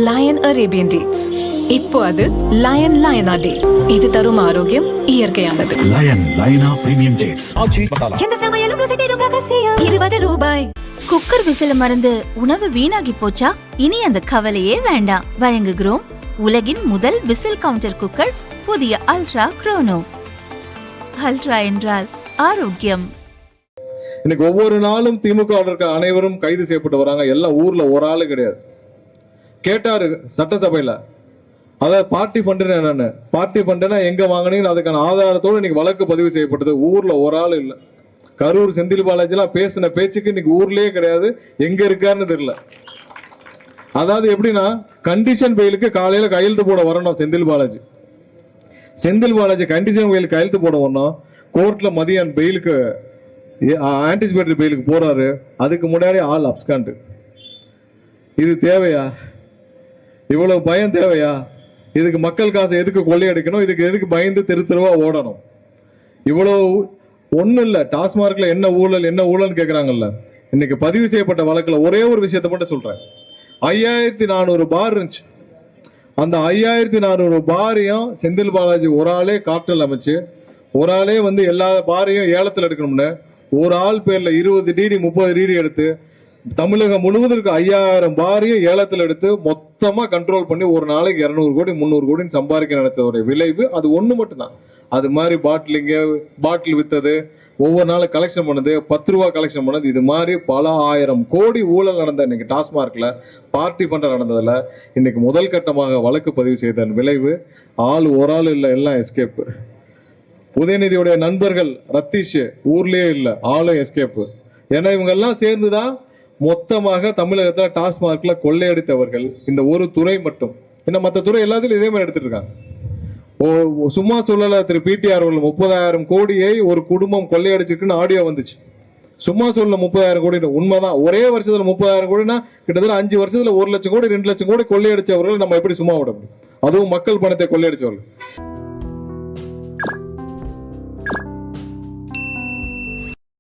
Line Arabian dates. இப்போ அது line லயனா டே. இது தரும் ஆரோக்கியம் இயற்கையானது. லயன் லயனா பிரீமியம் டேட்ஸ். எந்த சமையலும் ருசி தேடும் ரகசியம். 20 ரூபாய். குக்கர் விசில மறந்து உணவு வீணாகி போச்சா? இனி அந்த கவலையே வேண்டாம். வழங்குகிறோம் உலகின் முதல் விசில் கவுண்டர் குக்கர், புதிய அல்ட்ரா குரோனோ. அல்ட்ரா என்றால் ஆரோக்கியம். இன்னைக்கு ஒவ்வொரு நாளும் திமுக இருக்க அனைவரும் கைது செய்யப்பட்டு வராங்க. எல்லாம் ஊர்ல ஒரு ஆளு கிடையாது. கேட்டாரு சட்டசபையில, அதாவது பார்ட்டி ஃபண்டுன்னு என்னன்னு, பார்ட்டி ஃபண்டுனா எங்க வாங்கினீங்கன்னு அதுக்கான ஆதாரத்தோடு இன்னைக்கு வழக்கு பதிவு செய்யப்பட்டது. ஊர்ல ஒரு ஆள் இல்லை. கரூர் செந்தில் பாலாஜி எல்லாம் பேசின பேச்சுக்கு இன்னைக்கு ஊர்லயே கிடையாது, எங்க இருக்காருன்னு தெரியல. அதாவது எப்படின்னா, கண்டிஷன் பெயிலுக்கு காலையில கையெழுத்து போட வரணும் செந்தில் பாலாஜி. செந்தில் பாலாஜி கண்டிஷன் பெயிலுக்கு கையெழுத்து போட வரணும். கோர்ட்ல மதியம் பெயிலுக்கு ஆன்டிசிபேட்டரி பெயிலுக்கு போறாரு. அதுக்கு முன்னாடி ஆள் அப்ஸ்காண்ட். இது தேவையா? இவ்வளவு பயம் தேவையா? இதுக்கு மக்கள் காசை எதுக்கு கொள்ளையடிக்கணும்? இதுக்கு எதுக்கு பயந்து தெரு தெருவா ஓடணும்? இவ்வளவு ஒன்றும் இல்லை. டாஸ்மார்க்ல என்ன ஊழல் என்ன ஊழல்னு கேட்குறாங்கல்ல. இன்னைக்கு பதிவு செய்யப்பட்ட வழக்கில் ஒரே ஒரு விஷயத்தை மட்டும் சொல்றேன். 5400 பார் இருந்துச்சு. அந்த 5400 பாரையும் செந்தில் பாலாஜி ஒரு ஆளே கார்டல் அமைச்சு, ஒரு ஆளே வந்து எல்லா பாரையும் ஏலத்தில் எடுக்கணும்னு ஒரு ஆள் பேர்ல 20 டிடி 30 டிடி எடுத்து தமிழகம் முழுவதற்கு 5000 பாரையும் ஏலத்தில் எடுத்து மொத்தமா கண்ட்ரோல் பண்ணி ஒரு நாளைக்கு 200 கோடி 300 கோடின்னு சம்பாதிக்க நினைச்சதோட விளைவு அது ஒண்ணு மட்டும்தான். அது மாதிரி பாட்டில் வித்தது, ஒவ்வொரு நாளும் கலெக்ஷன் பண்ணது, 10 ரூபா கலெக்ஷன் பண்ணது, இது மாதிரி பல 1000 கோடி ஊழல் நடந்த இன்னைக்கு டாஸ்மார்க்ல பார்ட்டி ஃபண்ட் நடந்ததுல இன்னைக்கு முதல் கட்டமாக வழக்கு பதிவு செய்த விளைவு ஒரு ஆள் இல்லை, எல்லாம் எஸ்கேப். உதயநிதியுடைய நண்பர்கள் ரத்தீஷ் ஊர்லயே இல்லை, ஆளும் எஸ்கேப். ஏன்னா இவங்க எல்லாம் சேர்ந்துதான் மொத்தமாக தமிழகத்துல டாஸ்மார்க்ல கொள்ளையடித்தவர்கள் இந்த ஒரு துறை மட்டும். இன்னும் மற்ற துறை எல்லாத்திலும் இதே மாதிரி எடுத்துட்டு இருக்காங்க. சும்மா சொல்லல திரு பிடிஆர் அவர்கள் 30,000 கோடியை ஒரு குடும்பம் கொள்ளையடிச்சிருக்குன்னு ஆடியோ வந்துச்சு. சும்மா சொல்ல 30,000 கோடி உண்மைதான். ஒரே வருஷத்துல 30,000 கோடினா கிட்டத்தட்ட 5 வருஷத்துல 1 லட்சம் கோடி 2 லட்சம் கோடி கொள்ளையடிச்சவர்கள் நம்ம எப்படி சும்மா விட முடியும்? அதுவும் மக்கள் பணத்தை கொள்ளையடிச்சவர்கள்.